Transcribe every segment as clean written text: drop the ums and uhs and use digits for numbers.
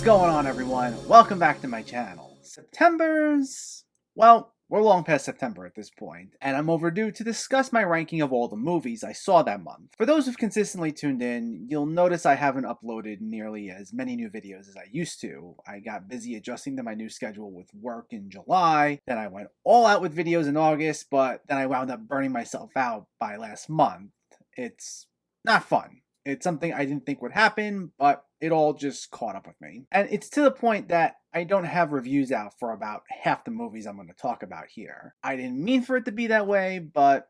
What's going on, everyone? Welcome back to my channel. We're long past September at this point, and I'm overdue to discuss my ranking of all the movies I saw that month. For those who've consistently tuned in, you'll notice I haven't uploaded nearly as many new videos as I used to. I got busy adjusting to my new schedule with work in July, then I went all out with videos in August, but then I wound up burning myself out by last month. It's not fun. It's something I didn't think would happen, but it all just caught up with me. And it's to the point that I don't have reviews out for about half the movies I'm going to talk about here. I didn't mean for it to be that way, but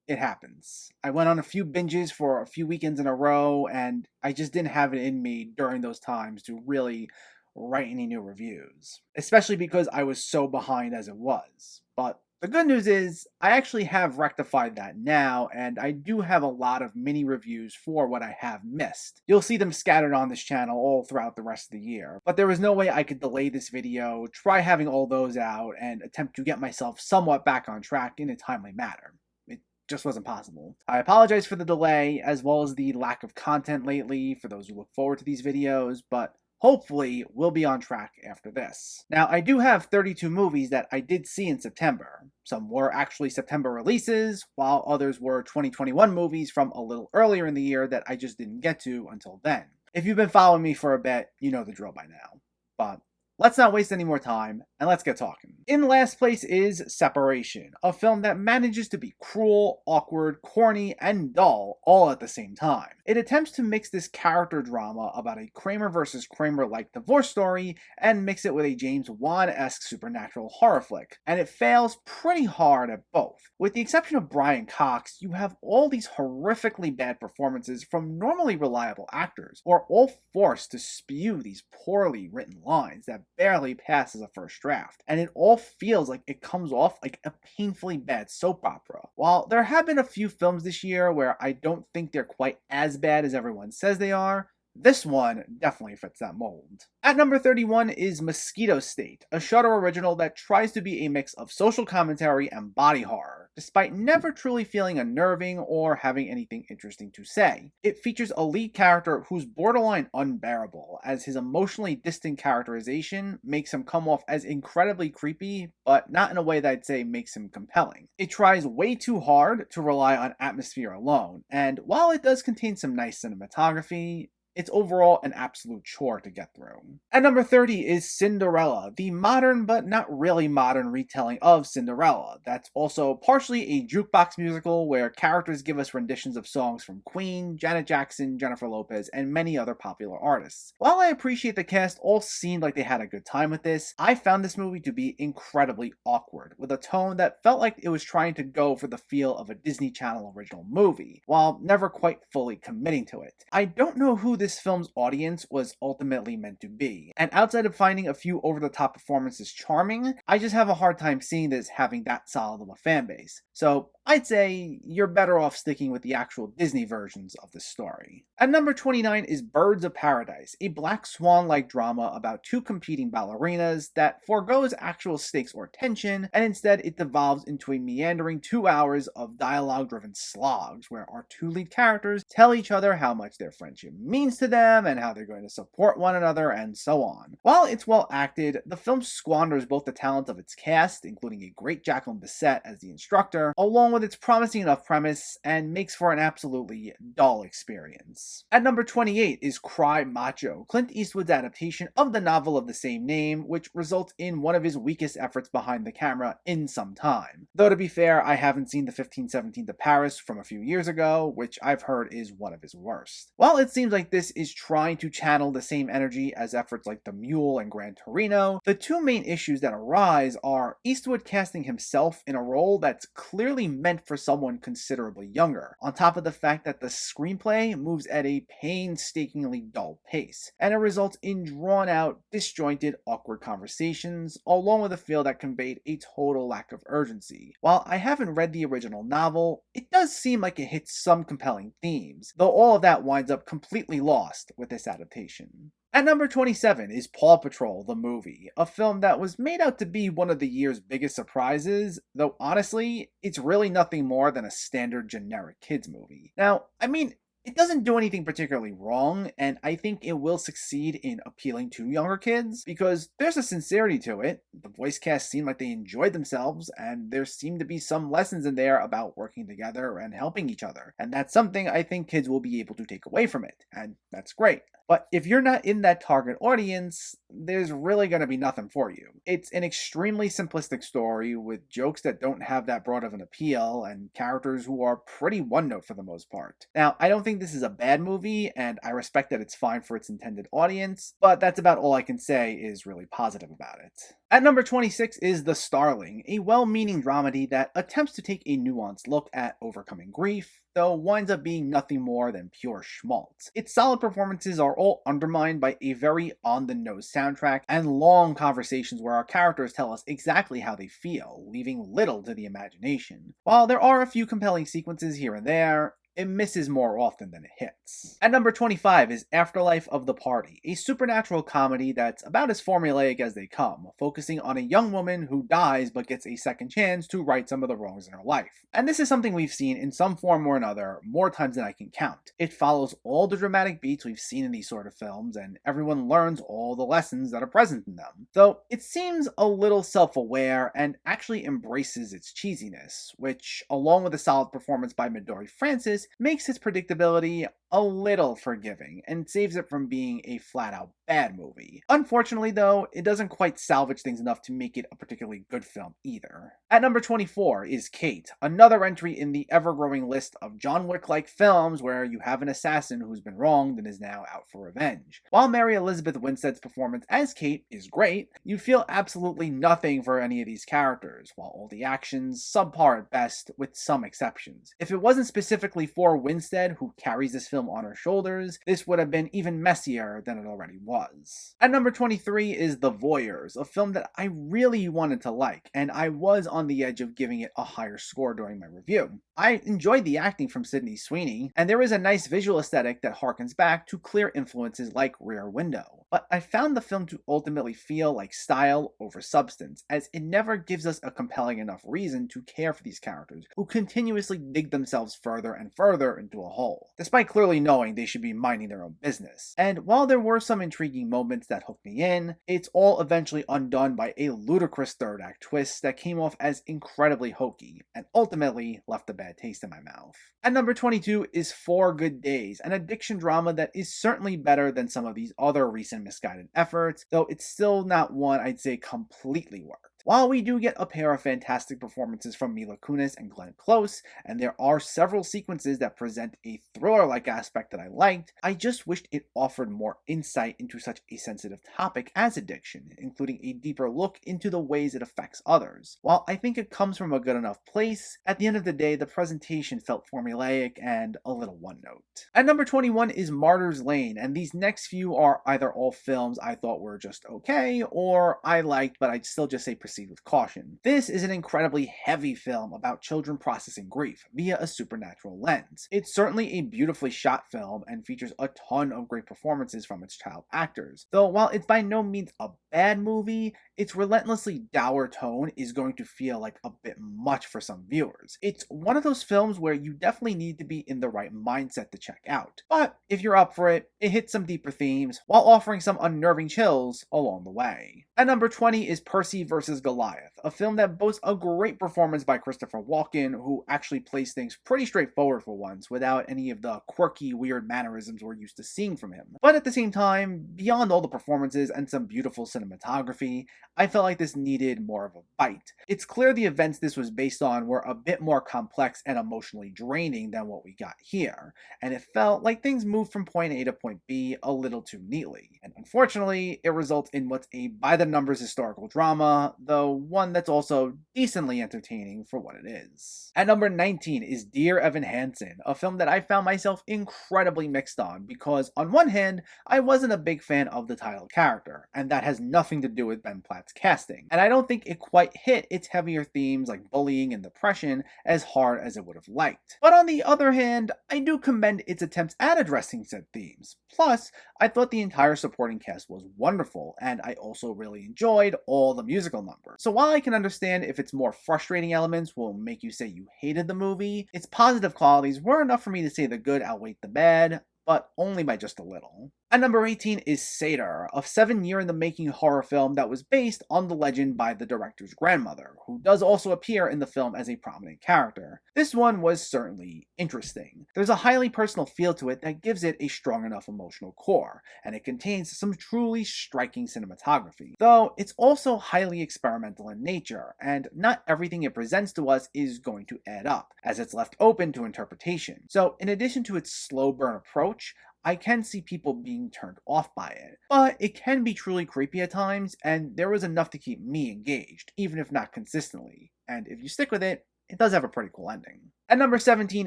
it happens. I went on a few binges for a few weekends in a row, and I just didn't have it in me during those times to really write any new reviews, especially because I was so behind as it was. But the good news is, I actually have rectified that now, and I do have a lot of mini reviews for what I have missed. You'll see them scattered on this channel all throughout the rest of the year, but there was no way I could delay this video, try having all those out, and attempt to get myself somewhat back on track in a timely manner. It just wasn't possible. I apologize for the delay, as well as the lack of content lately for those who look forward to these videos, but hopefully, we'll be on track after this. Now, I do have 32 movies that I did see in September. Some were actually September releases, while others were 2021 movies from a little earlier in the year that I just didn't get to until then. If you've been following me for a bit, you know the drill by now. But let's not waste any more time, and let's get talking. In last place is Separation, a film that manages to be cruel, awkward, corny, and dull all at the same time. It attempts to mix this character drama about a Kramer versus Kramer-like divorce story and mix it with a James Wan-esque supernatural horror flick, and it fails pretty hard at both. With the exception of Brian Cox, you have all these horrifically bad performances from normally reliable actors, who are all forced to spew these poorly written lines that barely pass as a first draft, and it all feels like it comes off like a painfully bad soap opera. While there have been a few films this year where I don't think they're quite as bad as everyone says they are, this one definitely fits that mold. At number 31 is Mosquito State, a Shudder original that tries to be a mix of social commentary and body horror, despite never truly feeling unnerving or having anything interesting to say. It features a lead character who's borderline unbearable, as his emotionally distant characterization makes him come off as incredibly creepy, but not in a way that I'd say makes him compelling. It tries way too hard to rely on atmosphere alone, and while it does contain some nice cinematography, it's overall an absolute chore to get through. At number 30 is Cinderella, the modern but not really modern retelling of Cinderella that's also partially a jukebox musical where characters give us renditions of songs from Queen, Janet Jackson, Jennifer Lopez, and many other popular artists. While I appreciate the cast all seemed like they had a good time with this, I found this movie to be incredibly awkward, with a tone that felt like it was trying to go for the feel of a Disney Channel original movie, while never quite fully committing to it. I don't know who this film's audience was ultimately meant to be, and outside of finding a few over-the-top performances charming, I just have a hard time seeing this having that solid of a fan base. So I'd say you're better off sticking with the actual Disney versions of the story. At number 29 is Birds of Paradise, a Black Swan-like drama about two competing ballerinas that forgoes actual stakes or tension, and instead it devolves into a meandering 2 hours of dialogue-driven slogs where our two lead characters tell each other how much their friendship means to them and how they're going to support one another and so on. While it's well acted, the film squanders both the talent of its cast, including a great Jacqueline Bisset as the instructor, along with its promising enough premise, and makes for an absolutely dull experience. At number 28 is Cry Macho, Clint Eastwood's adaptation of the novel of the same name, which results in one of his weakest efforts behind the camera in some time. Though to be fair, I haven't seen the 1517 to Paris from a few years ago, which I've heard is one of his worst. While it seems like this is trying to channel the same energy as efforts like The Mule and Gran Torino, the two main issues that arise are Eastwood casting himself in a role that's clearly meant for someone considerably younger, on top of the fact that the screenplay moves at a painstakingly dull pace, and it results in drawn-out, disjointed, awkward conversations, along with a feel that conveyed a total lack of urgency. While I haven't read the original novel, it does seem like it hits some compelling themes, though all of that winds up completely lost with this adaptation. At number 27 is Paw Patrol the Movie, a film that was made out to be one of the year's biggest surprises, though honestly, it's really nothing more than a standard generic kids movie. Now, I mean, It doesn't do anything particularly wrong, and I think it will succeed in appealing to younger kids because there's a sincerity to it. The voice cast seemed like they enjoyed themselves, and there seemed to be some lessons in there about working together and helping each other. And that's something I think kids will be able to take away from it, and that's great. But if you're not in that target audience, there's really going to be nothing for you. It's an extremely simplistic story with jokes that don't have that broad of an appeal and characters who are pretty one note for the most part. Now, I don't think this is a bad movie, and I respect that it's fine for its intended audience, but that's about all I can say is really positive about it. At number 26 is The Starling, a well-meaning dramedy that attempts to take a nuanced look at overcoming grief, though winds up being nothing more than pure schmaltz. Its solid performances are all undermined by a very on-the-nose soundtrack and long conversations where our characters tell us exactly how they feel, leaving little to the imagination. While there are a few compelling sequences here and there, it misses more often than it hits. At number 25 is Afterlife of the Party, a supernatural comedy that's about as formulaic as they come, focusing on a young woman who dies but gets a second chance to right some of the wrongs in her life. And this is something we've seen in some form or another more times than I can count. It follows all the dramatic beats we've seen in these sort of films, and everyone learns all the lessons that are present in them. Though it seems a little self-aware and actually embraces its cheesiness, which, along with a solid performance by Midori Francis, makes its predictability a little forgiving and saves it from being a flat-out bad movie. Unfortunately, though, it doesn't quite salvage things enough to make it a particularly good film either. At number 24 is Kate, another entry in the ever-growing list of John Wick-like films where you have an assassin who's been wronged and is now out for revenge. While Mary Elizabeth Winstead's performance as Kate is great, you feel absolutely nothing for any of these characters, while all the action's subpar at best, with some exceptions. If it wasn't specifically for Winstead, who carries this film on her shoulders, this would have been even messier than it already was. At number 23 is The Voyeurs, a film that I really wanted to like, and I was on the edge of giving it a higher score during my review. I enjoyed the acting from Sydney Sweeney, and there is a nice visual aesthetic that harkens back to clear influences like Rear Window. But I found the film to ultimately feel like style over substance, as it never gives us a compelling enough reason to care for these characters, who continuously dig themselves further and further into a hole, despite clearly knowing they should be minding their own business. And while there were some intriguing moments that hooked me in, it's all eventually undone by a ludicrous third act twist that came off as incredibly hokey, and ultimately left a bad taste in my mouth. At number 22 is 4 Good Days, an addiction drama that is certainly better than some of these other recent misguided efforts, though it's still not one I'd say completely worked. While we do get a pair of fantastic performances from Mila Kunis and Glenn Close, and there are several sequences that present a thriller-like aspect that I liked, I just wished it offered more insight into such a sensitive topic as addiction, including a deeper look into the ways it affects others. While I think it comes from a good enough place, at the end of the day, the presentation felt formulaic and a little one-note. At number 21 is Martyr's Lane, and these next few are either all films I thought were just okay, or I liked, but I'd still just say proceed with caution. This is an incredibly heavy film about children processing grief via a supernatural lens. It's certainly a beautifully shot film and features a ton of great performances from its child actors. Though while it's by no means a bad movie, its relentlessly dour tone is going to feel like a bit much for some viewers. It's one of those films where you definitely need to be in the right mindset to check out. But if you're up for it, it hits some deeper themes while offering some unnerving chills along the way. At number 20 is Percy vs. Goliath, a film that boasts a great performance by Christopher Walken, who actually plays things pretty straightforward for once, without any of the quirky, weird mannerisms we're used to seeing from him. But at the same time, beyond all the performances and some beautiful cinematography, I felt like this needed more of a bite. It's clear the events this was based on were a bit more complex and emotionally draining than what we got here, and it felt like things moved from point A to point B a little too neatly. And unfortunately, it results in what's a by-the-numbers historical drama, though one that's also decently entertaining for what it is. At number 19 is Dear Evan Hansen, a film that I found myself incredibly mixed on because, on one hand, I wasn't a big fan of the title character, and that has nothing to do with Ben Platt's that's casting, and I don't think it quite hit its heavier themes like bullying and depression as hard as it would have liked. But on the other hand, I do commend its attempts at addressing said themes. Plus, I thought the entire supporting cast was wonderful, and I also really enjoyed all the musical numbers. So while I can understand if its more frustrating elements will make you say you hated the movie, its positive qualities were enough for me to say the good outweighed the bad, but only by just a little. At number 18 is Seder, a 7-year-in-the-making horror film that was based on the legend by the director's grandmother, who does also appear in the film as a prominent character. This one was certainly interesting. There's a highly personal feel to it that gives it a strong enough emotional core, and it contains some truly striking cinematography. Though, it's also highly experimental in nature, and not everything it presents to us is going to add up, as it's left open to interpretation. So, in addition to its slow burn approach, I can see people being turned off by it, but it can be truly creepy at times, and there was enough to keep me engaged, even if not consistently. And if you stick with it, it does have a pretty cool ending. At number 17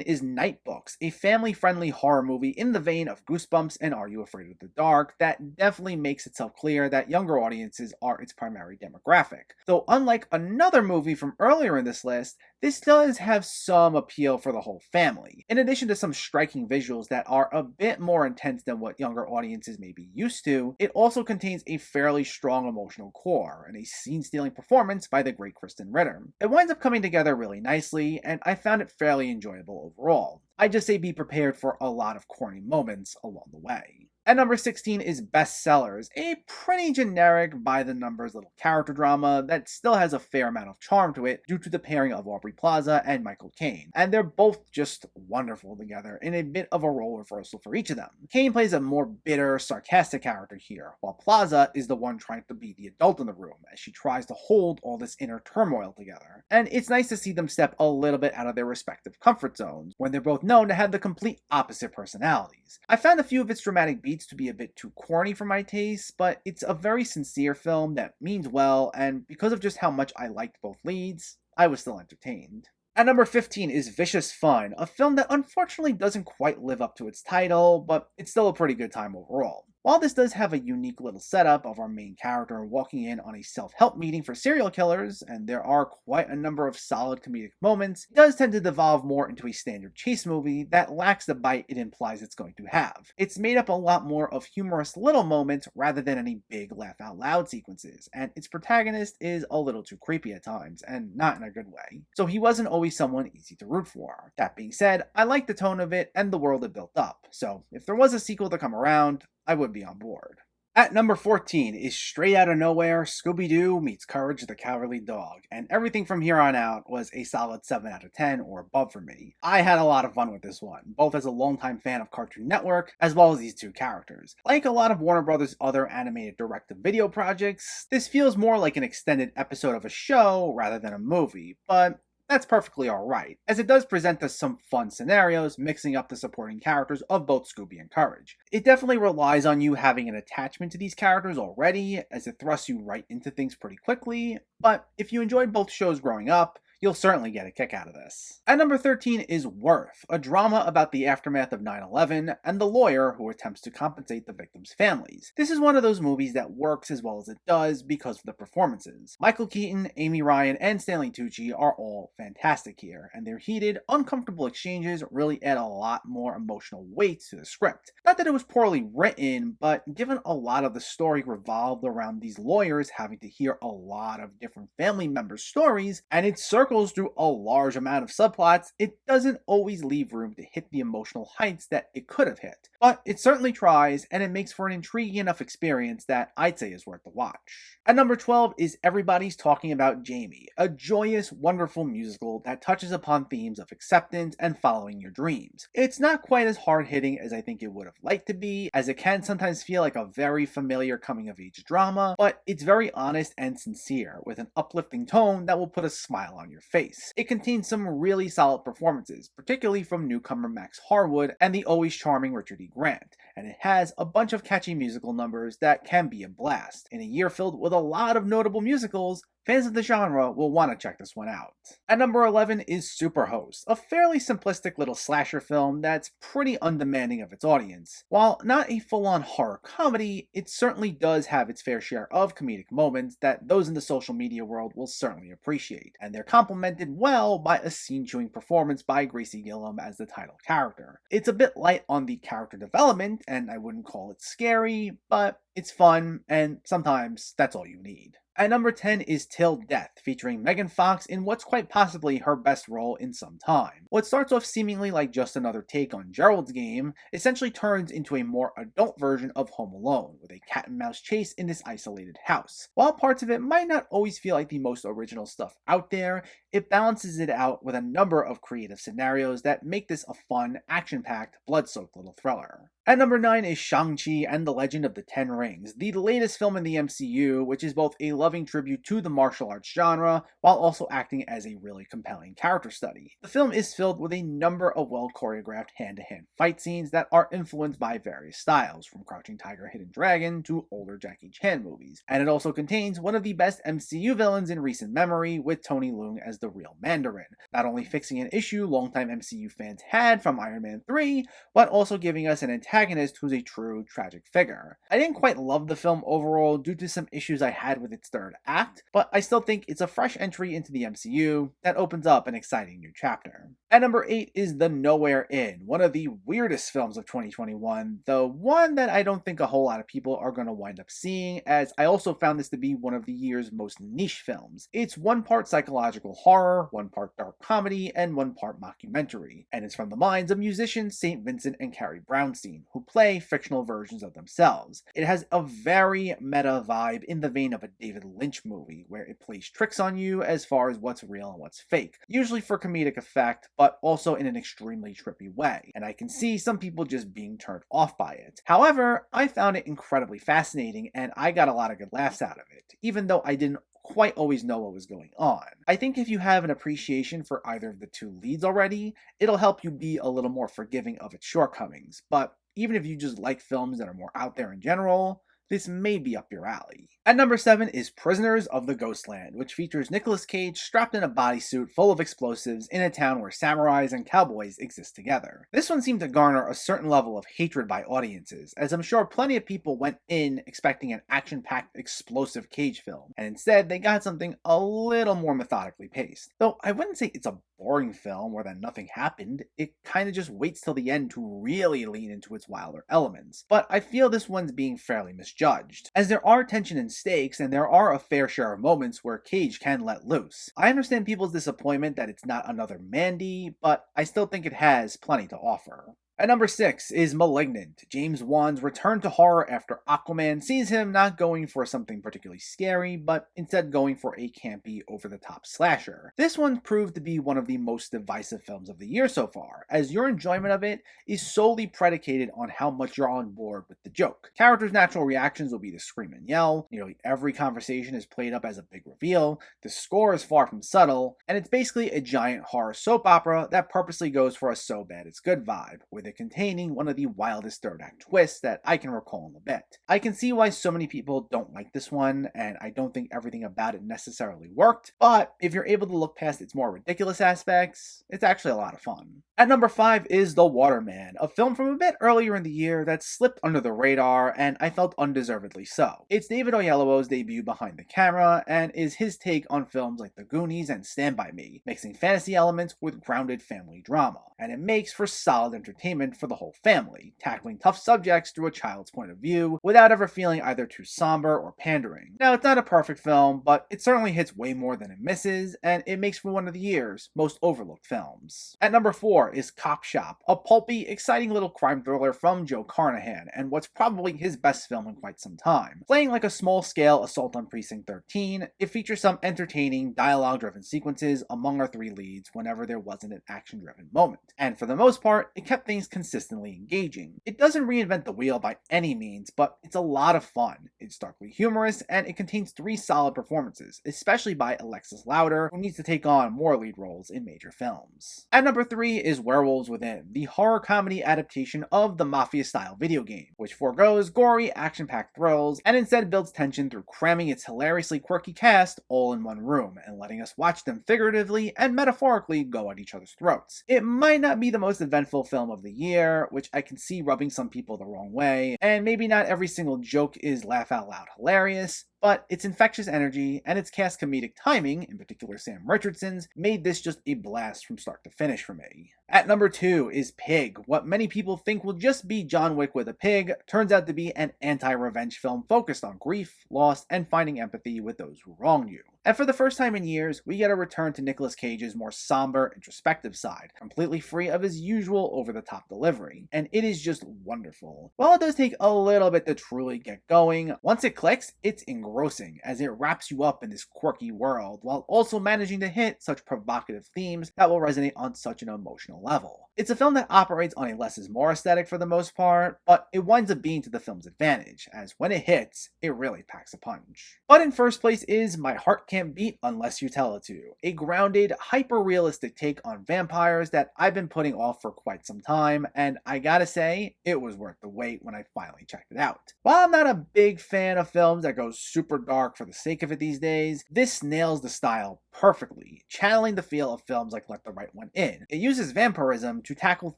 is Night Books, a family-friendly horror movie in the vein of Goosebumps and Are You Afraid of the Dark that definitely makes itself clear that younger audiences are its primary demographic. Though unlike another movie from earlier in this list, this does have some appeal for the whole family. In addition to some striking visuals that are a bit more intense than what younger audiences may be used to, it also contains a fairly strong emotional core and a scene-stealing performance by the great Kristen Ritter. It winds up coming together really nicely, and I found it fairly enjoyable overall. I just say be prepared for a lot of corny moments along the way. At number 16 is Bestsellers, a pretty generic by-the-numbers little character drama that still has a fair amount of charm to it due to the pairing of Aubrey Plaza and Michael Caine, and they're both just wonderful together in a bit of a role reversal for each of them. Caine plays a more bitter, sarcastic character here, while Plaza is the one trying to be the adult in the room as she tries to hold all this inner turmoil together. And it's nice to see them step a little bit out of their respective comfort zones, when they're both known to have the complete opposite personalities. I found a few of its dramatic beats to be a bit too corny for my taste, but it's a very sincere film that means well, and because of just how much I liked both leads, I was still entertained. At number 15 is Vicious Fun, a film that unfortunately doesn't quite live up to its title, but it's still a pretty good time overall. While this does have a unique little setup of our main character walking in on a self-help meeting for serial killers, and there are quite a number of solid comedic moments, it does tend to devolve more into a standard chase movie that lacks the bite it implies it's going to have. It's made up a lot more of humorous little moments rather than any big laugh-out-loud sequences, and its protagonist is a little too creepy at times, and not in a good way. So he wasn't always someone easy to root for. That being said, I like the tone of it and the world it built up, so if there was a sequel to come around, I would be on board. At number 14 is Straight Outta Nowhere, Scooby-Doo meets Courage the Cowardly Dog, and everything from here on out was a solid 7 out of 10 or above for me. I had a lot of fun with this one, both as a longtime fan of Cartoon Network, as well as these two characters. Like a lot of Warner Bros. Other animated direct-to-video projects, this feels more like an extended episode of a show rather than a movie, but that's perfectly alright, as it does present us some fun scenarios mixing up the supporting characters of both Scooby and Courage. It definitely relies on you having an attachment to these characters already, as it thrusts you right into things pretty quickly, but if you enjoyed both shows growing up, you'll certainly get a kick out of this. At number 13 is Worth, a drama about the aftermath of 9/11 and the lawyer who attempts to compensate the victims' families. This is one of those movies that works as well as it does because of the performances. Michael Keaton, Amy Ryan, and Stanley Tucci are all fantastic here, and their heated, uncomfortable exchanges really add a lot more emotional weight to the script. Not that it was poorly written, but given a lot of the story revolved around these lawyers having to hear a lot of different family members' stories, and it circles through a large amount of subplots, it doesn't always leave room to hit the emotional heights that it could have hit. But it certainly tries, and it makes for an intriguing enough experience that I'd say is worth the watch. At number 12 is Everybody's Talking About Jamie, a joyous, wonderful musical that touches upon themes of acceptance and following your dreams. It's not quite as hard-hitting as I think it would have liked to be, as it can sometimes feel like a very familiar coming-of-age drama, but it's very honest and sincere, with an uplifting tone that will put a smile on your face. It contains some really solid performances, particularly from newcomer Max Harwood and the always charming Richard E. Grant, and it has a bunch of catchy musical numbers that can be a blast. In a year filled with a lot of notable musicals, Fans of the genre will want to check this one out. At number 11 is Superhost, a fairly simplistic little slasher film that's pretty undemanding of its audience. While not a full-on horror comedy, it certainly does have its fair share of comedic moments that those in the social media world will certainly appreciate, and they're complemented well by a scene-chewing performance by Gracie Gillam as the title character. It's a bit light on the character development, and I wouldn't call it scary, but it's fun, and sometimes that's all you need. At number 10 is Till Death, featuring Megan Fox in what's quite possibly her best role in some time. What starts off seemingly like just another take on Gerald's Game essentially turns into a more adult version of Home Alone, with a cat and mouse chase in this isolated house. While parts of it might not always feel like the most original stuff out there, it balances it out with a number of creative scenarios that make this a fun, action-packed, blood-soaked little thriller. At number 9 is Shang-Chi and the Legend of the Ten Rings, the latest film in the MCU, which is both a loving tribute to the martial arts genre, while also acting as a really compelling character study. The film is filled with a number of well-choreographed hand-to-hand fight scenes that are influenced by various styles, from Crouching Tiger, Hidden Dragon to older Jackie Chan movies. And it also contains one of the best MCU villains in recent memory, with Tony Leung as the real Mandarin, not only fixing an issue longtime MCU fans had from Iron Man 3, but also giving us an antagonist who's a true tragic figure. I didn't quite love the film overall due to some issues I had with its third act, but I still think it's a fresh entry into the MCU that opens up an exciting new chapter. At number 8 is The Nowhere Inn, one of the weirdest films of 2021, though one that I don't think a whole lot of people are going to wind up seeing, as I also found this to be one of the year's most niche films. It's one part psychological horror, one part dark comedy, and one part mockumentary, and it's from the minds of musicians St. Vincent and Carrie Brownstein, who play fictional versions of themselves. It has a very meta vibe in the vein of a David Lynch movie, where it plays tricks on you as far as what's real and what's fake, usually for comedic effect, but also in an extremely trippy way, and I can see some people just being turned off by it. However, I found it incredibly fascinating, and I got a lot of good laughs out of it, even though I didn't quite always know what was going on. I think if you have an appreciation for either of the two leads already, it'll help you be a little more forgiving of its shortcomings, but even if you just like films that are more out there in general, this may be up your alley. At number 7 is Prisoners of the Ghostland, which features Nicolas Cage strapped in a bodysuit full of explosives in a town where samurais and cowboys exist together. This one seemed to garner a certain level of hatred by audiences, as I'm sure plenty of people went in expecting an action-packed, explosive Cage film, and instead they got something a little more methodically paced. Though I wouldn't say it's a boring film where then nothing happened, it kinda just waits till the end to really lean into its wilder elements. But I feel this one's being fairly misjudged, as there are tension and stakes, and there are a fair share of moments where Cage can let loose. I understand people's disappointment that it's not another Mandy, but I still think it has plenty to offer. At number 6 is Malignant, James Wan's return to horror after Aquaman sees him not going for something particularly scary, but instead going for a campy, over-the-top slasher. This one proved to be one of the most divisive films of the year so far, as your enjoyment of it is solely predicated on how much you're on board with the joke. Characters' natural reactions will be to scream and yell, nearly every conversation is played up as a big reveal, the score is far from subtle, and it's basically a giant horror soap opera that purposely goes for a so bad it's good vibe, with it containing one of the wildest third act twists that I can recall in a bit. I can see why so many people don't like this one, and I don't think everything about it necessarily worked, but if you're able to look past its more ridiculous aspects, it's actually a lot of fun. At number 5 is The Waterman, a film from a bit earlier in the year that slipped under the radar, and I felt undeservedly so. It's David Oyelowo's debut behind the camera, and is his take on films like The Goonies and Stand By Me, mixing fantasy elements with grounded family drama, and it makes for solid entertainment for the whole family, tackling tough subjects through a child's point of view without ever feeling either too somber or pandering. Now, it's not a perfect film, but it certainly hits way more than it misses, and it makes for one of the year's most overlooked films. At number 4 is Cop Shop, a pulpy, exciting little crime thriller from Joe Carnahan, and what's probably his best film in quite some time. Playing like a small-scale assault on Precinct 13, it features some entertaining, dialogue-driven sequences among our three leads whenever there wasn't an action-driven moment. And for the most part, it kept things remains consistently engaging. It doesn't reinvent the wheel by any means, but it's a lot of fun. It's darkly humorous, and it contains 3 solid performances, especially by Alexis Louder, who needs to take on more lead roles in major films. At number 3 is Werewolves Within, the horror comedy adaptation of the Mafia-style video game, which forgoes gory, action-packed thrills, and instead builds tension through cramming its hilariously quirky cast all in one room, and letting us watch them figuratively and metaphorically go at each other's throats. It might not be the most eventful film of the year, which I can see rubbing some people the wrong way, and maybe not every single joke is laugh-out-loud hilarious, but its infectious energy and its cast comedic timing, in particular Sam Richardson's, made this just a blast from start to finish for me. At number 2 is Pig. What many people think will just be John Wick with a pig turns out to be an anti-revenge film focused on grief, loss, and finding empathy with those who wronged you. And for the first time in years, we get a return to Nicolas Cage's more somber, introspective side, completely free of his usual over-the-top delivery, and it is just wonderful. While it does take a little bit to truly get going, once it clicks, it's engrossing, as it wraps you up in this quirky world, while also managing to hit such provocative themes that will resonate on such an emotional level. It's a film that operates on a less is more aesthetic for the most part, but it winds up being to the film's advantage, as when it hits, it really packs a punch. But in first place is My Heart Can't Beat Unless You Tell It To, a grounded, hyper-realistic take on vampires that I've been putting off for quite some time, and I gotta say, it was worth the wait when I finally checked it out. While I'm not a big fan of films that go super dark for the sake of it these days, this nails the style perfectly, channeling the feel of films like Let the Right One In. It uses vampirism to tackle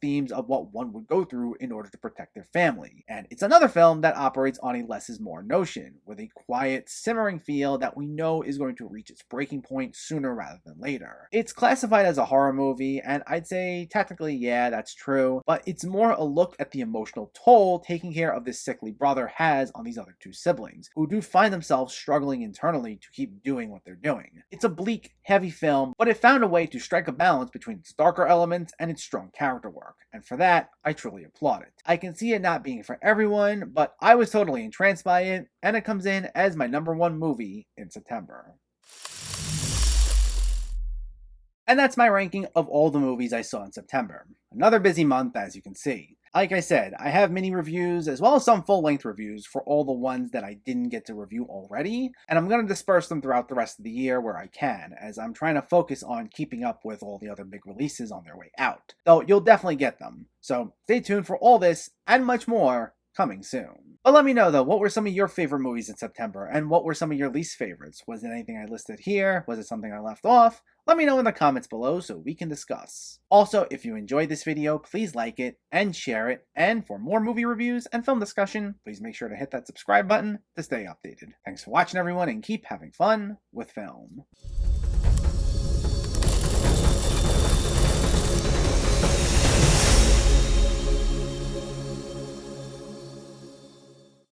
themes of what one would go through in order to protect their family, and it's another film that operates on a less is more notion, with a quiet, simmering feel that we know is going to reach its breaking point sooner rather than later. It's classified as a horror movie, and I'd say technically, yeah, that's true, but it's more a look at the emotional toll taking care of this sickly brother has on these other 2 siblings, who do find themselves struggling internally to keep doing what they're doing. It's a bleak, heavy film, but it found a way to strike a balance between its darker elements and its strong character work, and for that, I truly applaud it. I can see it not being for everyone, but I was totally entranced by it, and it comes in as my number 1 movie in September. And that's my ranking of all the movies I saw in September. Another busy month, as you can see. Like I said, I have mini reviews as well as some full-length reviews for all the ones that I didn't get to review already, and I'm going to disperse them throughout the rest of the year where I can, as I'm trying to focus on keeping up with all the other big releases on their way out. Though you'll definitely get them, so stay tuned for all this and much more coming soon. But let me know though, what were some of your favorite movies in September, and what were some of your least favorites? Was it anything I listed here? Was it something I left off? Let me know in the comments below so we can discuss. Also, if you enjoyed this video, please like it and share it, and for more movie reviews and film discussion, please make sure to hit that subscribe button to stay updated. Thanks for watching everyone, and keep having fun with film.